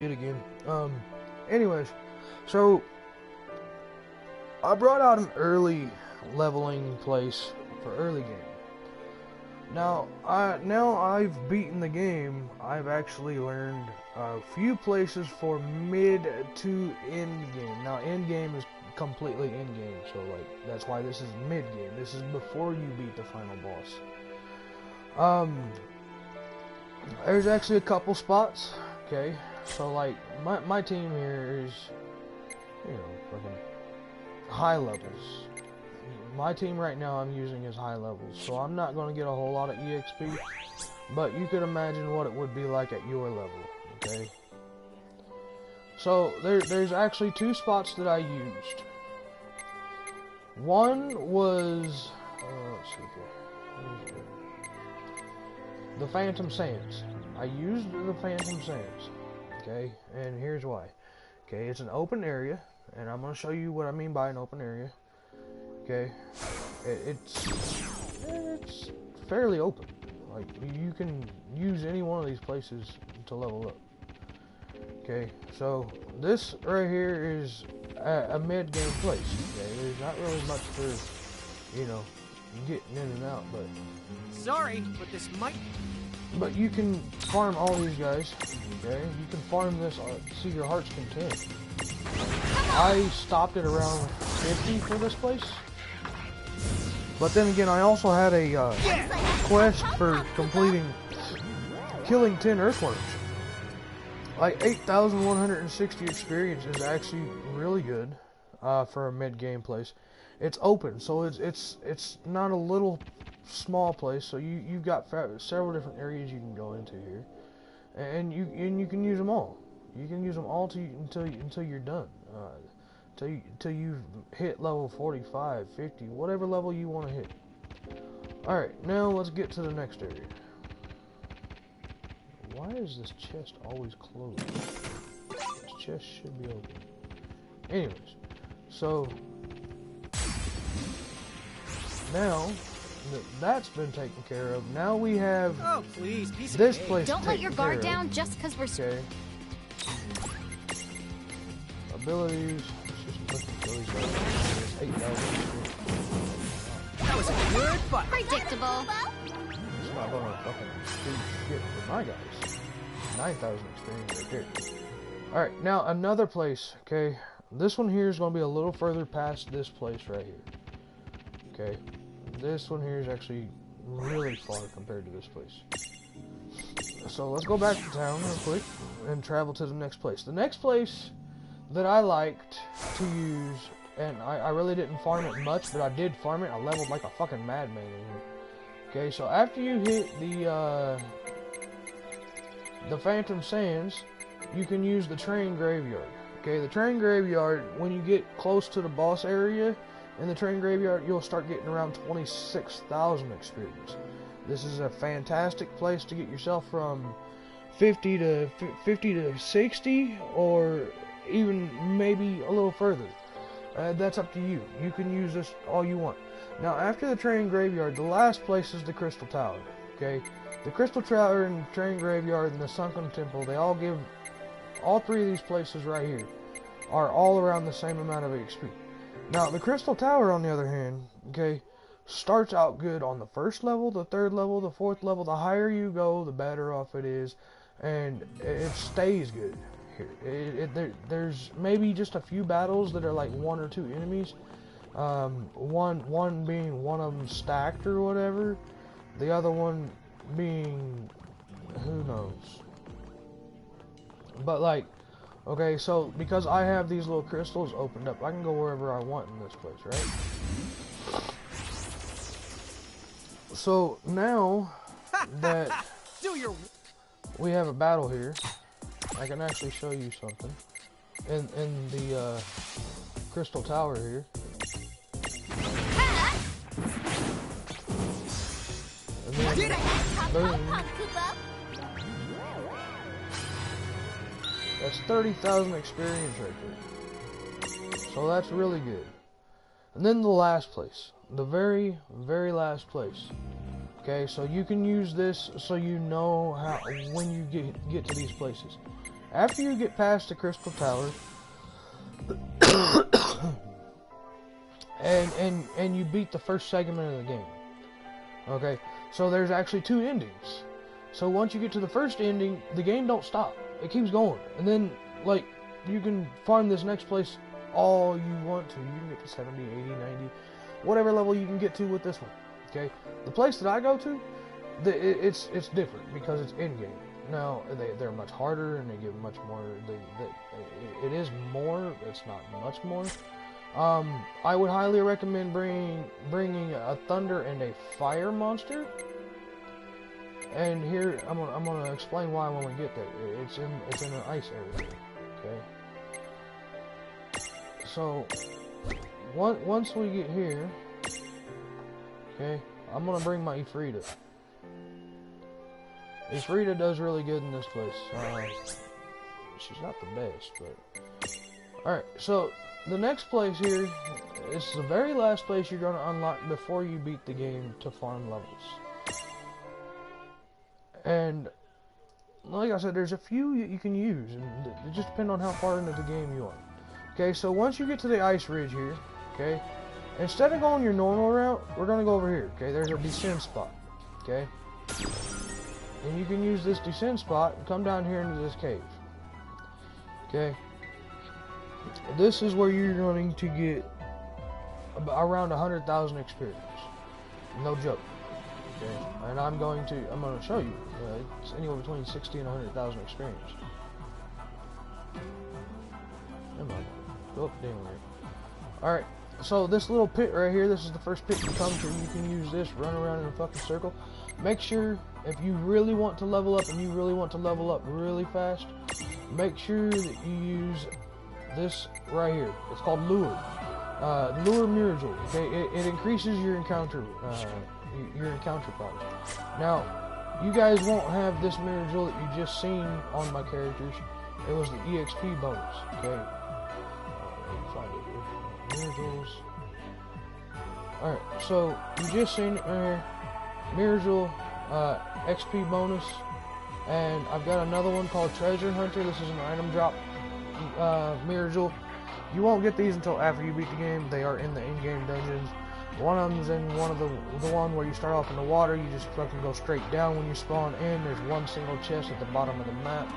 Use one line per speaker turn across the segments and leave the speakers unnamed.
it again. Anyways, so I brought out an early leveling place for early game. Now I've beaten the game. I've actually learned a few places for mid to end game. Now end game is completely end game, so like that's why this is mid game. This is before you beat the final boss. There's actually a couple spots. Okay, so like my team here is, you know, fucking high levels. My team right now I'm using is high levels, so I'm not going to get a whole lot of EXP, but you could imagine what it would be like at your level, okay? So there's actually two spots that I used. One was, let's see here, the Phantom Sands. I used the Phantom Sands, okay, and here's why. Okay, it's an open area, and I'm going to show you what I mean by an open area. Okay, it's fairly open. Like, you can use any one of these places to level up. Okay, so this right here is a mid-game place. Okay, there's not really much for, you know, getting in and out, but...
Sorry, but this might...
But you can farm all these guys, okay? You can farm this to your heart's content. I stopped at around 50 for this place. But then again, I also had a quest for killing 10 earthworms. Like 8,160 experience is actually really good for a mid-game place. It's open, so it's not a little small place. So you've got several different areas you can go into here, and you can use them all. You can use them all until you're done. Till you hit level 45, 50, whatever level you want to hit. Alright, now let's get to the next area. Why is this chest always closed? This chest should be open. Anyways, so now that that's been taken care of, now we have this place.
Don't let your guard down just because we're
okay. Abilities.
That was a good fight.
predictable.
It's not gonna fucking do shit for my guys. 9,000 experience right there. Alright, now another place, okay? This one here is gonna be a little further past this place right here. Okay? This one here is actually really far compared to this place. So let's go back to town real quick and travel to the next place. The next place that I liked to use, and I really didn't farm it much, but I did farm it. I leveled like a fucking madman in here. Okay, so after you hit the Phantom Sands, you can use the train graveyard. Okay, the train graveyard, when you get close to the boss area in the train graveyard, you'll start getting around 26,000 experience. This is a fantastic place to get yourself from 50 to 60, or even maybe a little further. That's up to you. You can use this all you want. Now, after the train graveyard, the last place is the Crystal Tower. Okay, the Crystal Tower and the train graveyard and the Sunken Temple, they all give, all three of these places right here are all around the same amount of XP. Now, the Crystal Tower, on the other hand, okay, starts out good on the first level, the third level, the fourth level. The higher you go, the better off it is, and it stays good. There's maybe just a few battles that are like one or two enemies, one being one of them stacked or whatever, the other one being who knows. But like, okay, so because I have these little crystals opened up, I can go wherever I want in this place, right? So now that we have a battle here, I can actually show you something in the Crystal Tower here. And then, boom. That's 30,000 experience right there. So that's really good. And then the last place, the very, very last place. Okay, so you can use this so you know how when you get to these places. After you get past the Crystal Tower, and you beat the first segment of the game. Okay, so there's actually 2 endings. So once you get to the first ending, the game don't stop. It keeps going. And then, like, you can farm this next place all you want to. You can get to 70, 80, 90, whatever level you can get to with this one. Okay, the place that I go to, it's different because it's in-game. Now, they're much harder and they give much more. It is more. It's not much more. I would highly recommend bringing a thunder and a fire monster. And here I'm gonna explain why when we get there. It's in an ice area. Okay. So once we get here, okay, I'm gonna bring my Ifrita. Ifrita does really good in this place. She's not the best, but alright. So the next place here is the very last place you're gonna unlock before you beat the game to farm levels. And like I said, there's a few you can use, and it just depends on how far into the game you are. Okay, so once you get to the ice ridge here, okay, instead of going your normal route, we're gonna go over here. Okay, there's a descent spot. Okay, and you can use this descent spot and come down here into this cave. Okay, this is where you're going to get around 100,000 experience. No joke. Okay, and I'm going to show you. It's anywhere between 60 and 100,000 experience. Come on, go up down there. All right. So this little pit right here, this is the first pit you come to. You can use this, run around in a fucking circle. Make sure if you really want to level up and you really want to level up really fast, make sure that you use this right here. It's called Lure. Lure Miracle. Okay, it increases your encounter power. Now, you guys won't have this miracle that you just seen on my characters. It was the EXP bonus. Okay. Find it here. Miracles. Alright, so you just seen it right here. Miracle XP bonus. And I've got another one called Treasure Hunter. This is an item drop miracle. You won't get these until after you beat the game. They are in the in-game dungeons. One of them's in one of the one where you start off in the water. You just fucking go straight down when you spawn in. There's one single chest at the bottom of the map,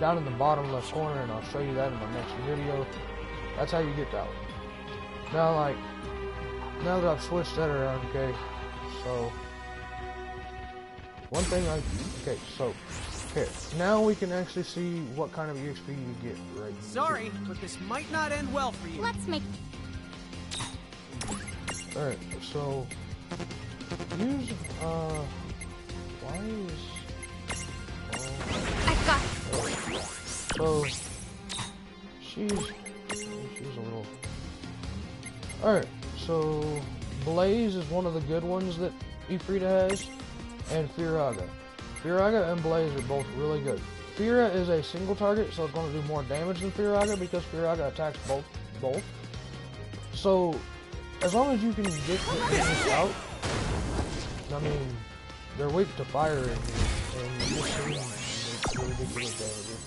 down in the bottom left corner, and I'll show you that in my next video. That's how you get that one. Now that I've switched that around, okay, so one thing okay, now we can actually see what kind of EXP you get right here.
Sorry, but this might not end well for you.
Let's make...
Alright, so use why is
I've got it.
so she's a little alright, so Blaze is one of the good ones that Ifrita has, and Firaga. Firaga and Blaze are both really good. Fira is a single target, so it's going to do more damage than Firaga because Firaga attacks both. So as long as you can get this out, I mean, they're weak to fire and you're just seeing ridiculous damage.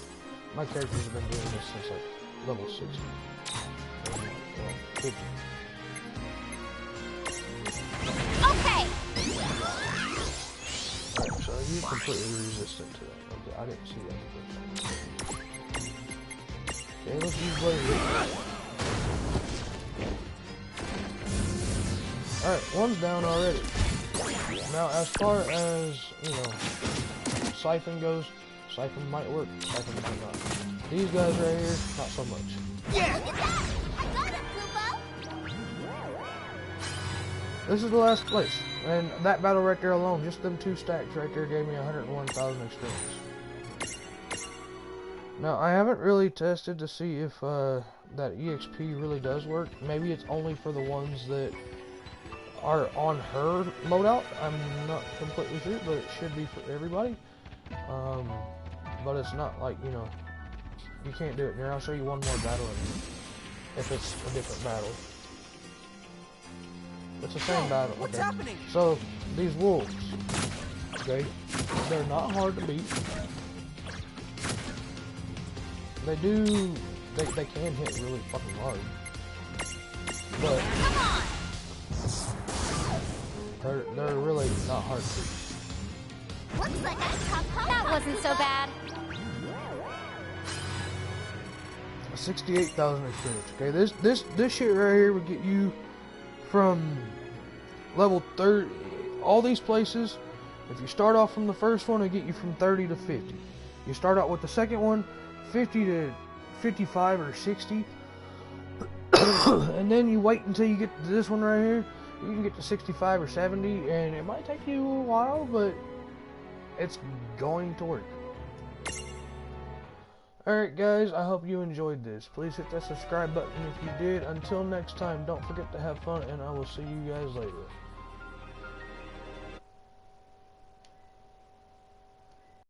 My characters have been doing this since like level 60. Well, 50.
Okay.
Alright, so you're completely resistant to that. Okay, I didn't see that. Okay, let's use Blaze. Alright, one's down already. Now, as far as, you know, Siphon goes, Siphon might work, Siphon might not. These guys right here, not so much.
Yeah!
I got it, Kubo.
This is the last place, and that battle right there alone, just them 2 stacks right there gave me 101,000 experience. Now, I haven't really tested to see if that EXP really does work. Maybe it's only for the ones that are on her loadout. I'm not completely sure, but it should be for everybody. But it's not like, you know, you can't do it. Here, I'll show you one more battle if it's a different battle. It's the same battle.
What's
okay.
happening?
So, these wolves, okay, they're not hard to beat. they can hit really fucking hard. But they're really not hard to.
Looks like I tough. That wasn't so bad.
68,000 experience. Okay, this shit right here would get you from level 30. All these places, if you start off from the first one, it'll get you from 30 to 50. You start out with the second one, 50 to 55 or 60, and then you wait until you get to this one right here. You can get to 65 or 70, and it might take you a while, but it's going to work. Alright guys, I hope you enjoyed this. Please hit that subscribe button if you did. Until next time, don't forget to have fun, and I will see you guys later.